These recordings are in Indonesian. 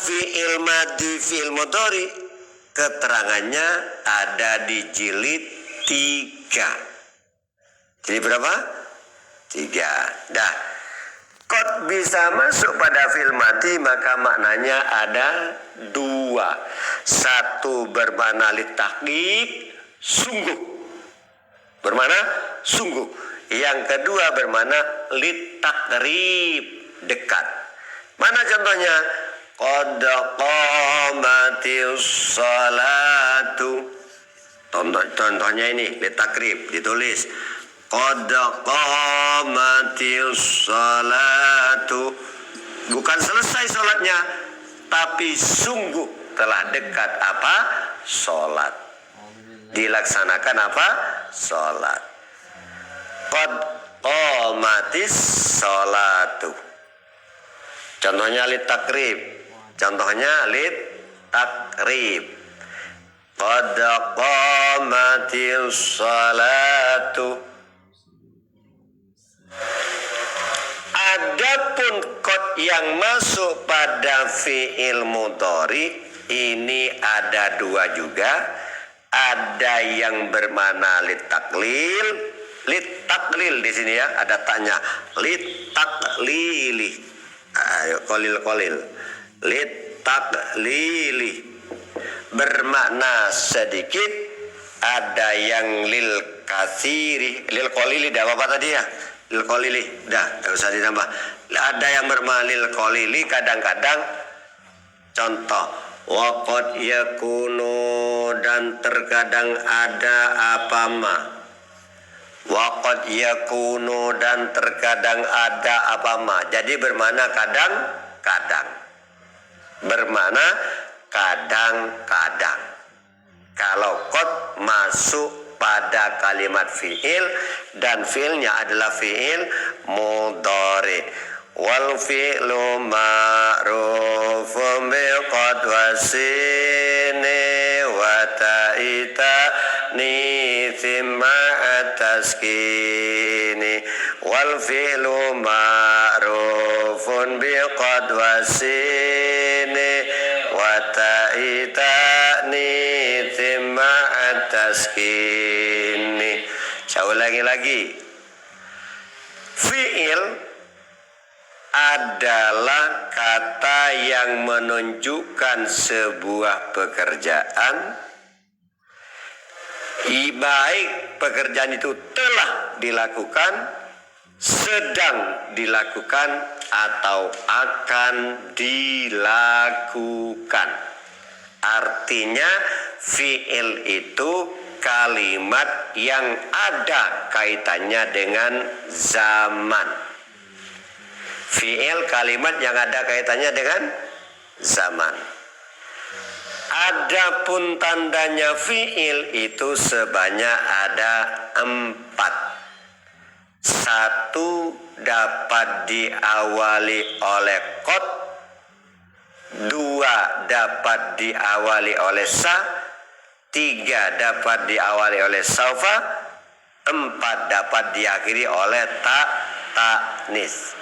Fi'il madhi, fi'il mudhari, keterangannya ada di jilid 3. Jadi berapa? 3. Dah. Qad bisa masuk pada fi'il madhi maka maknanya ada 2. Satu bermakna litahqiq, sungguh. Bermakna sungguh. Yang kedua bermakna litakrib, dekat. Mana contohnya? Qad qamatis salatu. Contohnya ini litakrib, ditulis qad qamatis salatu. Bukan selesai sholatnya, tapi sungguh telah dekat apa? Sholat. Dilaksanakan apa? Sholat. Qad qamatis salatu. Contohnya litakrib. Contohnya litakrib. Qad qamatis salatu. Adapun qad yang masuk pada fi'il mudhari ini ada 2 juga. Ada yang bermakna litaklil, litaklil di sini ya, ada taknya. Litaklili. Ayo kolil. Litaklili. Bermakna sedikit. Ada yang lil katsiri, lil qalili, dah apa tadi ya? Lil qalili, dah, enggak usah ditambah. Ada yang bermakna lil qalili, kadang-kadang contoh waqad yakunu, dan terkadang ada apa ma. Waqad yakunu, dan terkadang ada apa ma. Jadi bermakna kadang-kadang. Bermakna kadang-kadang. Kalau qad masuk pada kalimat fi'il dan fi'ilnya adalah fi'il mudhari. Wal fi'lu ma'rufun bi qad wasini wa ta'ita ni thimma ataskini. Wal fi'lu ma'rufun bi qad wasini wa ta'ita ni thimma ataskini. Saya ulangi lagi. Fi'il adalah kata yang menunjukkan sebuah pekerjaan, baik pekerjaan itu telah dilakukan, sedang dilakukan, atau akan dilakukan. Artinya fi'il itu kalimat yang ada kaitannya dengan zaman. Fi'il kalimat yang ada kaitannya dengan zaman. Adapun tandanya fi'il itu sebanyak ada 4. 1 dapat diawali oleh qad. 2 dapat diawali oleh sa. 3 dapat diawali oleh saufa. 4 dapat diakhiri oleh ta'nis.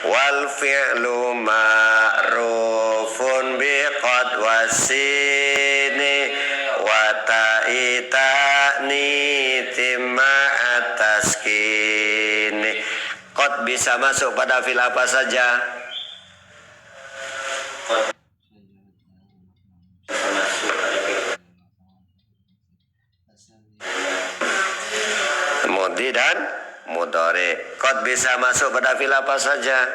Wal fi'lu ma'rufun bi qad wasini wa ta'ita ni thimma ataskini. Qad bisa masuk pada fi'il apa saja? Mudhi dan mudhari. Qad bisa masuk pada fi'il apa saja?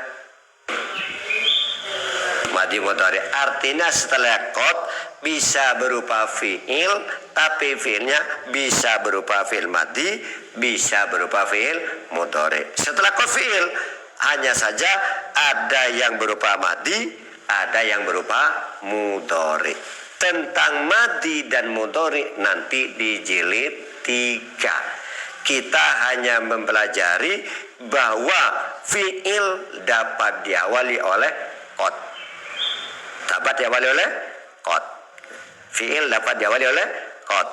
Madhi mudhari. Artinya setelah qad bisa berupa fi'il, tapi fi'ilnya bisa berupa fi'il madhi, bisa berupa fi'il mudhari. Setelah qad fi'il, hanya saja ada yang berupa madhi, ada yang berupa mudhari. Tentang madhi dan mudhari nanti di jilid 3. Kita hanya mempelajari bahwa fi'il dapat diawali oleh qad. Dapat diawali oleh qad. Fi'il dapat diawali oleh qad.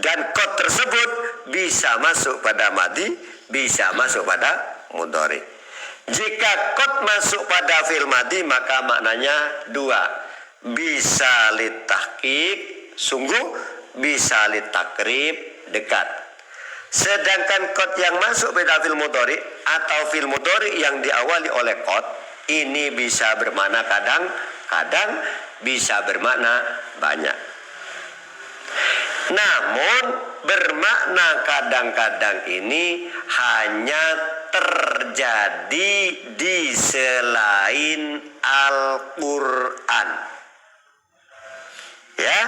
Dan qad tersebut bisa masuk pada madhi, bisa masuk pada mudhari. Jika qad masuk pada fi'il madhi maka maknanya 2. bisa litahqiq sungguh, bisa litakrib dekat. Sedangkan qad yang masuk pada fil mudhari atau fil mudhari yang diawali oleh qad ini bisa bermakna kadang-kadang, bisa bermakna banyak. Namun bermakna kadang-kadang ini hanya terjadi di selain Al-Quran. Ya,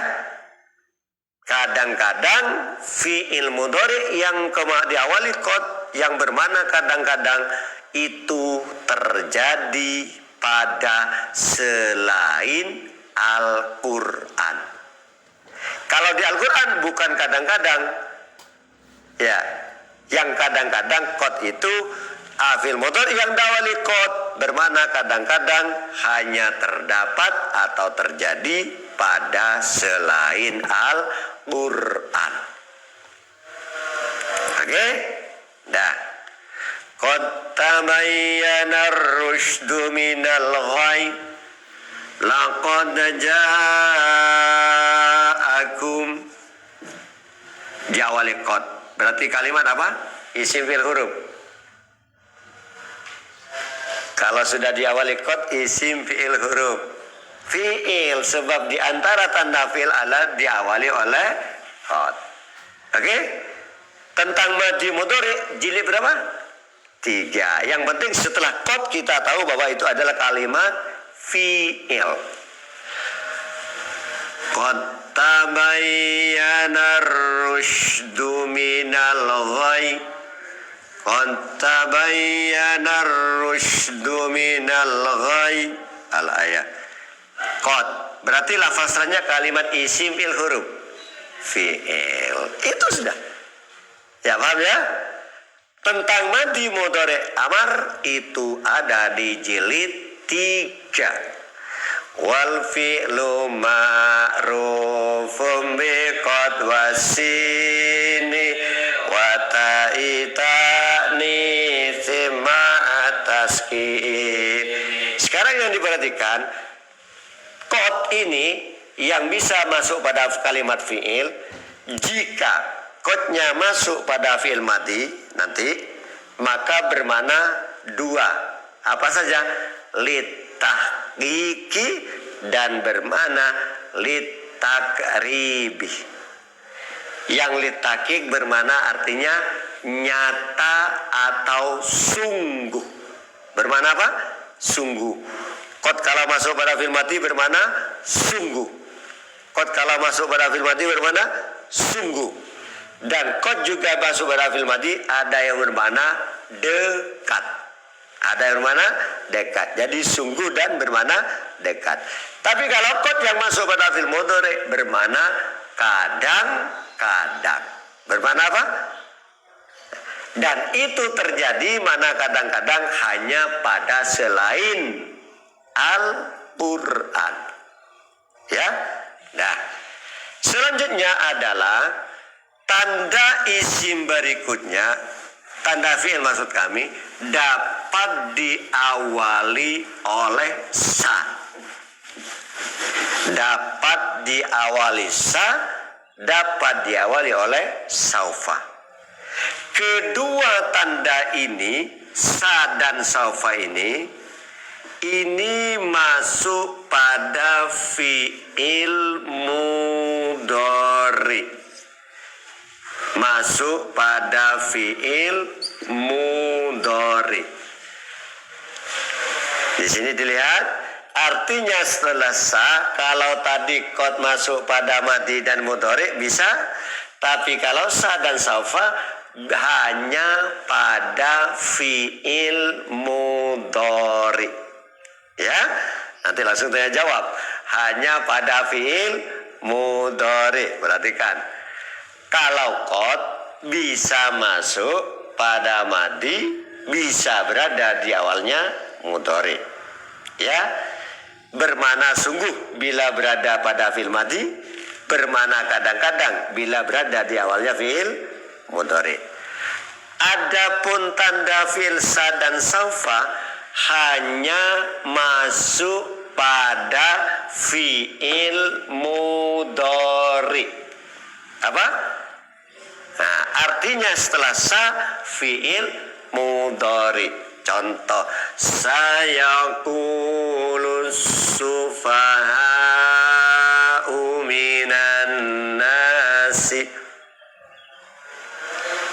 kadang-kadang fi'il mudhari yang diawali qad yang bermakna kadang-kadang itu terjadi pada selain Al-Quran. Kalau di Al-Quran bukan kadang-kadang, ya, yang kadang-kadang qad itu fi'il mudhari yang diawali qad bermakna kadang-kadang hanya terdapat atau terjadi pada selain Al-Quran. Oke? Dah. Qad tabayyana ar-rusydu minal ghayy laqad ja'akum. Diawali qad. Berarti kalimat apa? Isim fi'il huruf. Kalau sudah diawali qad isim fi'il huruf. Fi'il sebab di antara tanda fi'il adalah diawali oleh qad. Oke? Tentang madhi mudhari jilid berapa? 3. Yang penting setelah qad kita tahu bahwa itu adalah kalimat fi'il. Qad tabayyana ar-rusydu minal ghayy. Qad tabayyana ar-rusydu minal ghayy. Al-ayat. Qad berarti lafaznya kalimat isim fi'il huruf. Fi'il. Itu sudah. Ya paham ya? Tentang madhi mudhari amar itu ada di jilid 3. Wal fi'lu ma'rufum bi qad wasini wa ta'itani thimma ataski. Sekarang yang diperhatikan, qad ini yang bisa masuk pada kalimat fi'il jika qadnya masuk pada fi'il madhi nanti maka bermakna 2. Apa saja? Litahqiqi dan bermakna litakribi. Yang litahqiq bermakna artinya nyata atau sungguh. Bermakna apa? Sungguh. Qad kalau masuk pada fi'il madhi bermakna sungguh. Qad kalau masuk pada fi'il madhi bermakna sungguh. Dan qad juga masuk pada fi'il madhi ada yang bermakna dekat. Ada yang bermakna dekat. Jadi sungguh dan bermakna dekat. Tapi kalau qad yang masuk pada fi'il mudhari bermakna kadang-kadang. Bermakna apa? Dan itu terjadi mana kadang-kadang hanya pada selain Al-Quran. Ya. Nah, selanjutnya adalah tanda isim berikutnya, tanda fi'il maksud kami, dapat diawali oleh sa. Dapat diawali sa, dapat diawali oleh saufa. Kedua tanda ini, sa dan saufa ini masuk pada fi'il mudhari. Masuk pada fi'il mudhari. Di sini dilihat artinya setelah sa, kalau tadi qad masuk pada madhi dan mudhari bisa, tapi kalau sa dan saufa hanya pada fi'il mudhari. Ya, nanti langsung tanya jawab. Hanya pada fi'il mudhari. Perhatikan. Kalau qad bisa masuk pada madhi, bisa berada di awalnya mudhari. Ya, bermakna sungguh bila berada pada fi'il madhi, bermakna kadang-kadang bila berada di awalnya fi'il mudhari. Adapun tanda fi'il sa dan saufa hanya masuk pada fiil mudhari. Apa? Nah, artinya setelah sa fiil mudhari. Contoh, sayaqulu sufaha'u minan nasi.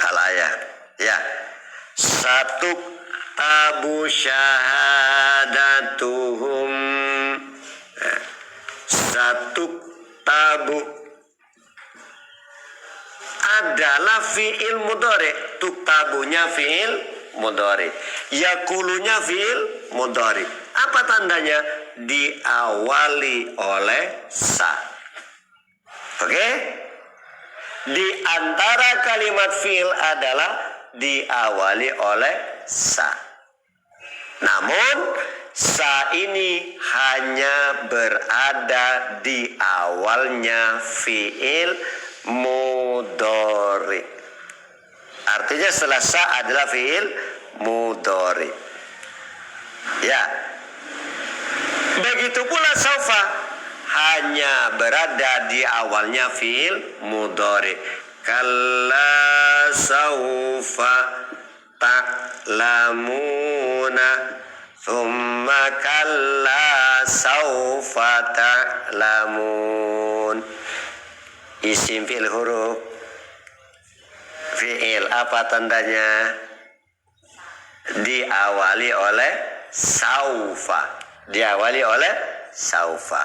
Al-ayat. Ya. Satu tabu syahadatuhum. Satu tabu adalah fiil mudhari. Tuktabunya fiil mudhari. Yakulunya fiil mudhari. Apa tandanya? Diawali oleh sa. Oke? Di antara kalimat fiil adalah diawali oleh sa. Namun sa ini hanya berada di awalnya fiil mudhari. Artinya setelah sa adalah fiil mudhari. Ya. Begitu pula saufa hanya berada di awalnya fiil mudhari. Kalla saufa ta'lamuna thumma kalla saufa ta'lamun. Isim fiil huruf fiil apa tandanya? Diawali oleh saufa. Diawali oleh saufa.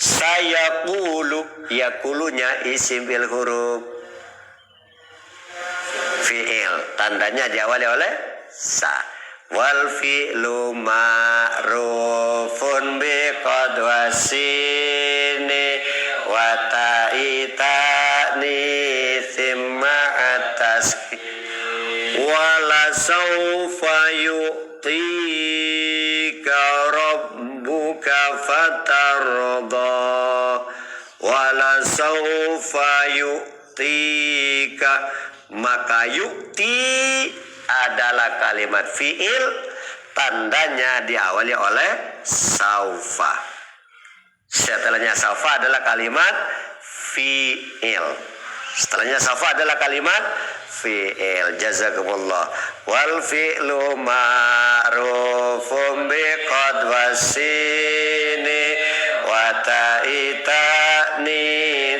Sayaqulu, yaqulunya isim fiil huruf fiil, tandanya diawali oleh sa. Wal fi'lu ma'rufun biqad wasini wa ta'itani thimma ataski wala sawfa yu'tika rabbuka fatarda wala sawfa yu'tika. Maka yu'ti adalah kalimat fiil, tandanya diawali oleh saufa. Setelahnya saufa adalah kalimat fiil. Setelahnya saufa adalah kalimat fiil. Jazakumullah. Wal fi'lu ma'rufun biqad wasini wa ta'itani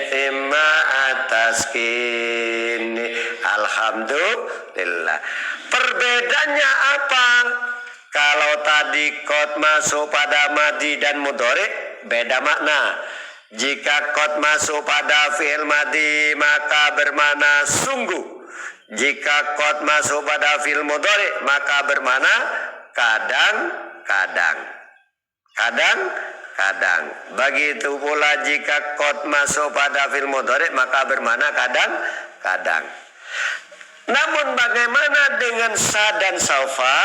thimma ataskini. Alhamdulillah. Perbedaannya apa? Kalau tadi qad masuk pada madi dan mudhari, beda makna. Jika qad masuk pada fi'il madi maka bermakna sungguh. Jika qad masuk pada fi'il mudhari maka bermakna kadang-kadang. Kadang-kadang. Begitu pula jika qad masuk pada fi'il mudhari maka bermakna kadang-kadang. Namun bagaimana dengan sa dan saufa?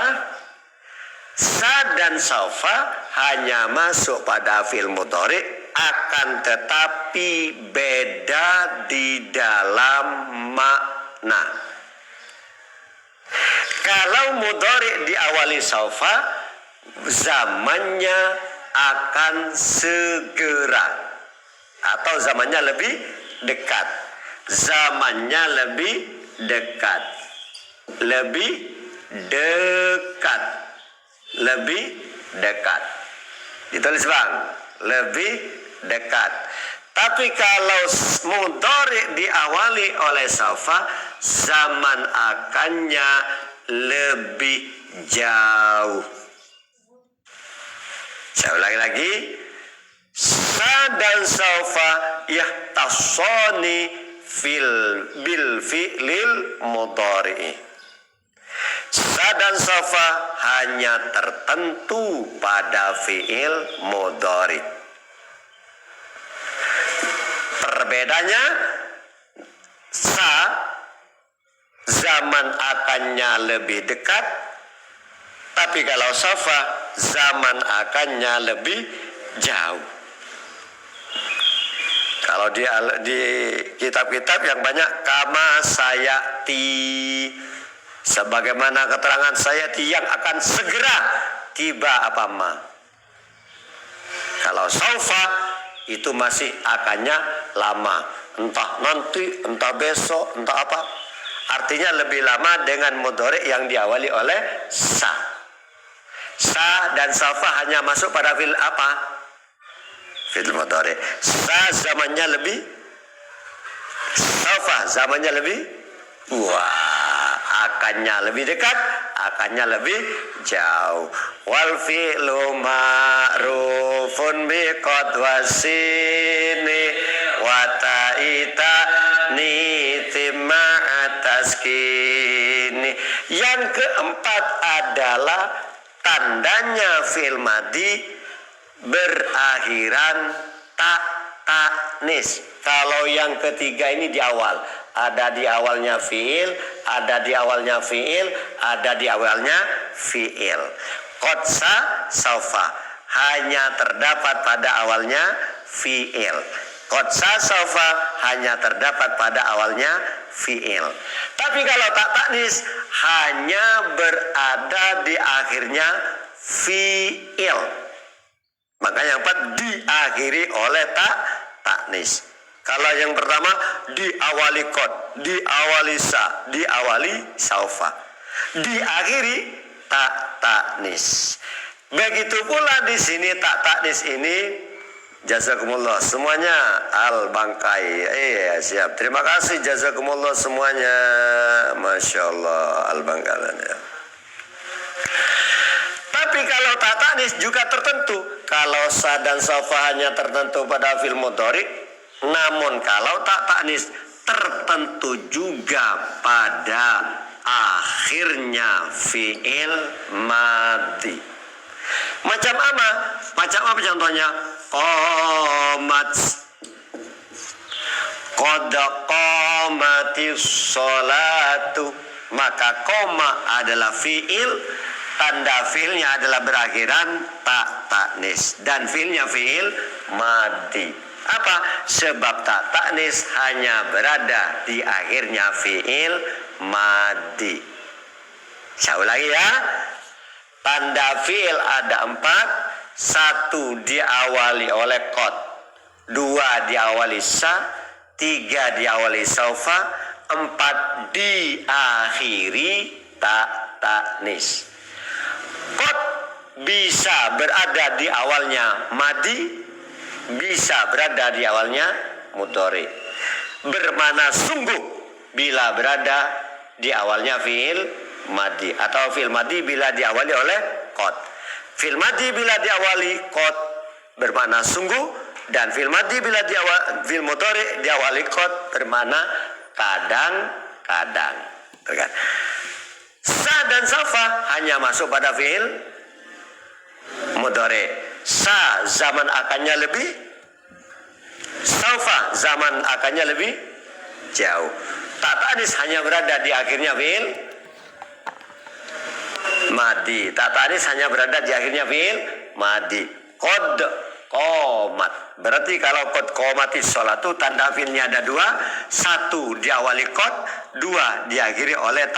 Sa dan saufa hanya masuk pada fi'il mudhari, akan tetapi beda di dalam makna. Kalau mudhari diawali saufa, zamannya akan segera atau zamannya lebih dekat. Zamannya lebih dekat. Lebih dekat. Lebih dekat. Ditulis bang, lebih dekat. Tapi kalau mudhari diawali oleh saufa, zaman akannya lebih jauh. Saya ulangi lagi. Sa dan saufa yahtasani bil fi'lil mudhari. Sa dan saufa hanya tertentu pada fi'il mudhari. Perbedaannya, sa zaman akannya lebih dekat, tapi kalau saufa zaman akannya lebih jauh. Kalau di kitab-kitab yang banyak kama sayati, sebagaimana keterangan sayati yang akan segera tiba apa ma. Kalau saufa itu masih akannya lama, entah nanti, entah besok, entah apa. Artinya lebih lama dengan mudhari yang diawali oleh sa. Sa dan saufa hanya masuk pada fi'il apa? Fi'il mudhari. Sa zamannya lebih, saufa zamannya lebih, akannya lebih dekat, akannya lebih jauh. Wal fi'lu ma'rufun bi qad wasini wa ta'ita nitima atas kini. Yang keempat adalah tandanya fi'il madhi berakhiran ta'nis. Kalau yang ketiga ini di awal, ada di awalnya fi'il, ada di awalnya fi'il, ada di awalnya fi'il. Qadsa saufa hanya terdapat pada awalnya fi'il. Qadsa saufa hanya terdapat pada awalnya fi'il. Tapi kalau tak taknis hanya berada di akhirnya fi'il. Maka yang empat diakhiri oleh taknis. Kalau yang pertama diawali qad, diawali sa, diawali saufa, diakhiri taknis. Begitu pula di sini taknis ini, jazakumullah semuanya al-bangkai. Siap. Terima kasih jazakumullah semuanya. Masya Allah al-bangkalan ya. Tapi kalau taknis juga tertentu. Kalau sa dan saufa hanya tertentu pada fi'il mudhari. Namun kalau taknis tertentu juga pada akhirnya fi'il madhi. Macam apa? Macam apa contohnya? Qomat, qad qamatis sholatu. Maka koma adalah fi'il, tanda fi'ilnya adalah berakhiran taknis dan fi'ilnya fi'il madhi. Apa? Sebab taknis hanya berada di akhirnya fi'il madhi. Saya ulangi ya. Tanda fi'il ada 4. 1 diawali oleh qad, 2 diawali sa, 3 diawali saufa, 4 diakhiri taknis. Qad bisa berada di awalnya madhi, bisa berada di awalnya mudhari. Bermana sungguh bila berada di awalnya fi'il madhi, atau fi'il madhi bila diawali oleh qad. Fi'il madhi bila diawali qad bermakna sungguh, dan fi'il madhi bila fi'il mudhari diawali qad bermakna kadang-kadang. Sa dan saufa hanya masuk pada fi'il mudhari. Sa zaman akannya lebih, saufa zaman akannya lebih jauh. Taknis hanya berada di akhirnya fi'il madhi. Taknis hanya berada di akhirnya fi'il madhi. Qad qomat. Berarti kalau qad qomatis sholatu tanda fi'ilnya ada 2. 1 diawali qad, 2 diakhiri oleh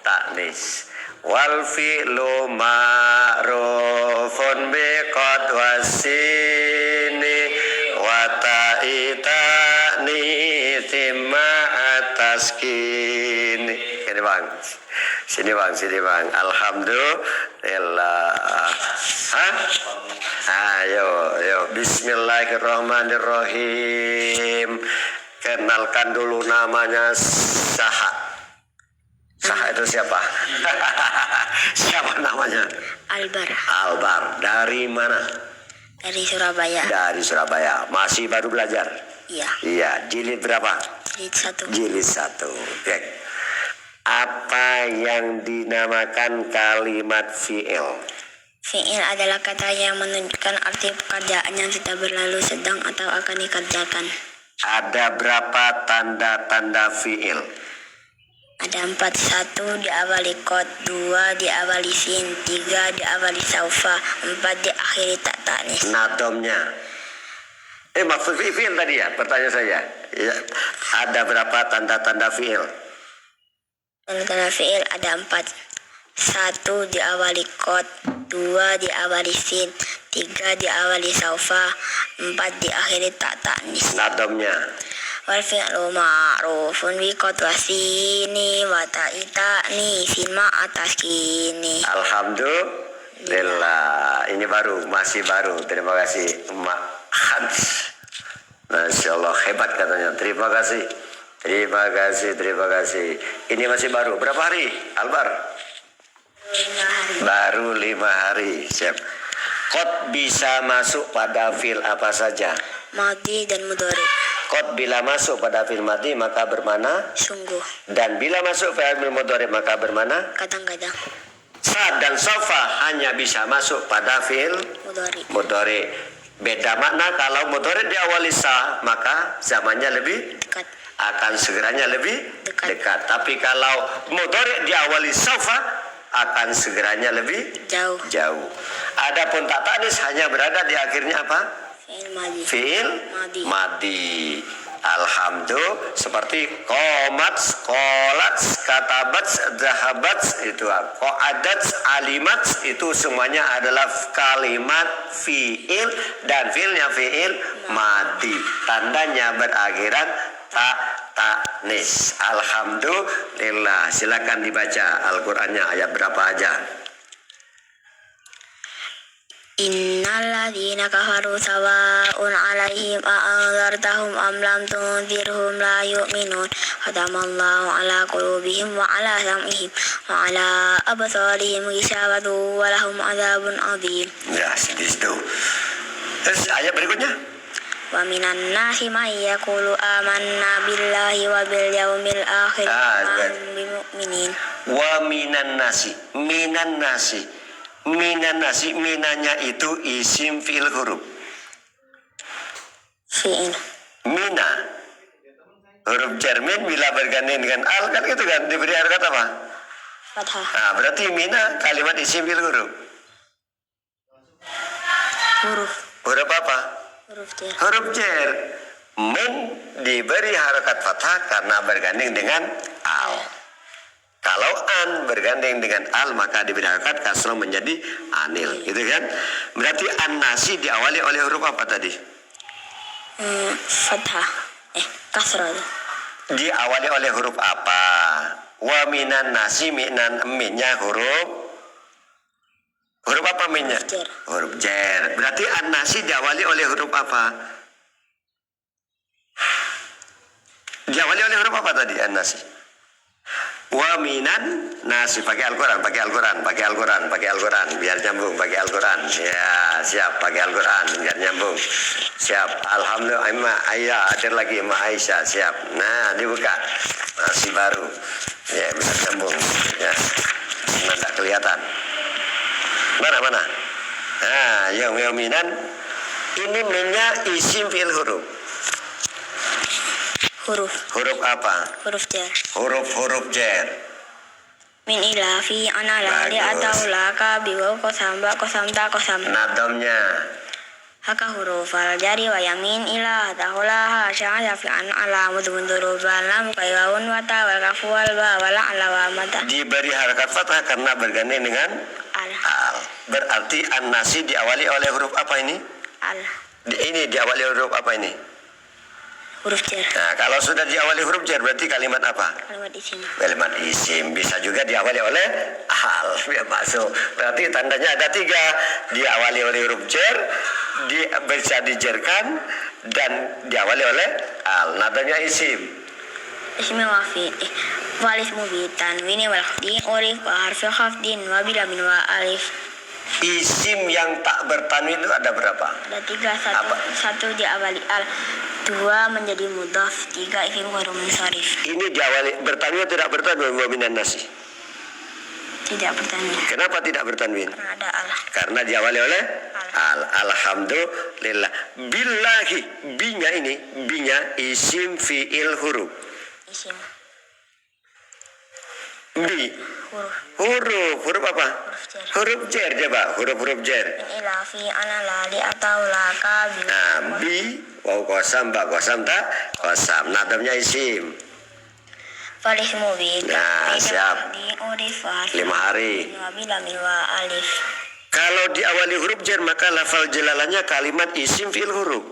taknis. Wal fi'lu ma'rufun bi qad wasini wa ta'itani thimma atas kini. Sini bang, sini bang. Alhamdulillah. Ayo. Bismillahirrahmanirrahim. Kenalkan dulu namanya Saha. Saha itu siapa? Siapa namanya? Albar. Dari mana? Dari Surabaya. Dari Surabaya. Masih baru belajar? Iya. Jilid berapa? Jilid 1. Oke. Apa yang dinamakan kalimat fi'il? Fi'il adalah kata yang menunjukkan arti pekerjaan yang sudah berlalu, sedang, atau akan dikerjakan. Ada berapa tanda-tanda fi'il? Ada 4. 1 diawali qad, 2 diawali sin, 3 diawali saufa, 4 diakhiri taknis. Nadomnya. Maksud fi'il tadi ya, pertanyaan saya. Ya. Ada berapa tanda-tanda fi'il? Tanda-tanda fi'il ada 4. 1 diawali qad, 2 diawali sin, 3 diawali saufa, 4 diakhiri tak ta'nis. Nadomnya. Wal fi'lu ma'rufun bi qad wasini wa ta'itani sin atas kini. Alhamdulillah. Ini baru, masih baru. Terima kasih Mak Hans. Masya Allah, hebat katanya. Terima kasih. Terima kasih, terima kasih. Ini masih baru. Berapa hari, Albar? 5 hari. Baru 5 hari. Siap. Qad bisa masuk pada fil apa saja? Madi dan mudhari. Qad bila masuk pada fil madi maka bermana, Sungguh. dan bila masuk fil mudhari maka bermana. Kadang-kadang. Sa dan sofa hanya bisa masuk pada fil Mudhari. mudhari. Beda makna kalau mudhari diawali sa maka zamannya lebih Dekat. akan segeranya lebih Dekat. dekat. Tapi kalau mudhari diawali sofa akan segeranya lebih Jauh. jauh. Adapun tak tanis hanya berada di akhirnya apa? Fi'il madi. Fi'il Madi. madi. Alhamdulillah, seperti qomats, qolats, katabats, zahabats, itu qadats, alimats, itu semuanya adalah kalimat fi'il dan fi'ilnya fi'il madi. Tandanya berakhiran tak tanis. Alhamdulillah. Silakan dibaca Al-Qur'annya ayat berapa aja. Innalladzina kafaru sawa'un 'alaihim a'anzartahum am lam tunzirhum la yu'minun. Khatamallahu 'ala qulubihim wa 'ala sam'ihim wa 'ala absarihim ghishawatun wa lahum 'adzabun 'adzim. Ya, di situ. Terus ayat berikutnya. Wa minan nasi may yaqulu amanna billahi wa bil yaumil akhir wa ma hum bimu'minin. Wa minan nasi, minanya itu isim fi'il huruf. Fi'il. Mina huruf jarmin bila bergandeng dengan al kan gitu kan, diberi harkat apa? Fathah. Nah, berarti mina kalimat isim fi'il huruf. Huruf. Huruf apa? Huruf jar. Huruf jar. Min diberi harakat fathah karena bergandeng dengan al. Kalau an bergandeng dengan al maka diberi harakat kasrah menjadi anil, gitu kan? Berarti an-nasi diawali oleh huruf apa tadi? Fathah. Kasrah. Diawali oleh huruf apa? Wa minan nasi minnya huruf apa minnya? Jar. Huruf jar. Berarti an-nasi diawali oleh huruf apa? Diawali oleh huruf apa tadi an-nasi? Wa minan nasi, pakai Al-Quran biar nyambung, pakai Al-Quran ya, siap, pakai Al-Quran biar nyambung, siap. Alhamdulillah. Ayah ada lagi Ma Aisyah, siap. Nah, dibuka, masih baru ya, bisa nyambung ya, mana tak kelihatan, mana nah, yang minan ini minnya isim fi'il huruf apa? Huruf jar. Huruf jar. Min ilafi anala li Bagus. atau laka biwa kosam ba kosam ta kosam. Nadomnya. Haka huruf al jari wa yamin ila tahulaha sya'ala fi an ala mudmunduruban lam kayawun wa ta wal kafu wal ba wala ala wa mata. Diberi harakat fathah karena bergandeng dengan Al. Berarti an-nasi diawali oleh huruf apa ini? Al. Ini diawali huruf apa ini? Huruf jar. Nah, kalau sudah diawali huruf jar berarti kalimat apa? Kalimat isim. Kalimat isim. Bisa juga diawali oleh hal. Ya, masuk. Berarti tandanya ada 3. Diawali oleh huruf jar, bisa dijarkan, dan diawali oleh al. Nadanya isim. Ismi wafi. Walis mubitan. Wini wal khafdin. Urif wa harfi khafdin. Wa bila min wa alif. Isim yang tak bertanwin itu ada berapa? Ada 3. Apa? 1 diawali al. 2 menjadi mudhaf. 3 isim ghairun munsharif. Ini diawali bertanwin atau tidak bertanwin? Wa minan nasi. Tidak bertanya. Kenapa tidak bertanwin? Karena ada Allah. Karena diawali oleh al. Alhamdulillah. Billahi, binya isim fi'il huruf. Isim. Bi Huruf. huruf apa? Huruf jar. Coba huruf jar. Min ilafi anala li atau laka biwa. Nah, bi waw kosam ba kosam ta kosam. Nadamnya isim. Walis mubin. Nah, siap. Di urif wa 5 hari. wa bila min wa alif. Kalau diawali huruf jar maka lafal jalalahnya kalimat isim fi'il huruf.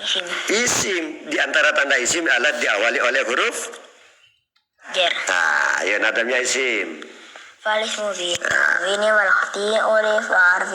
isim Isim di antara tanda isim adalah diawali oleh huruf. jar. Nah, ya nadamnya isim. Falis mubin. Ini wal khati oleh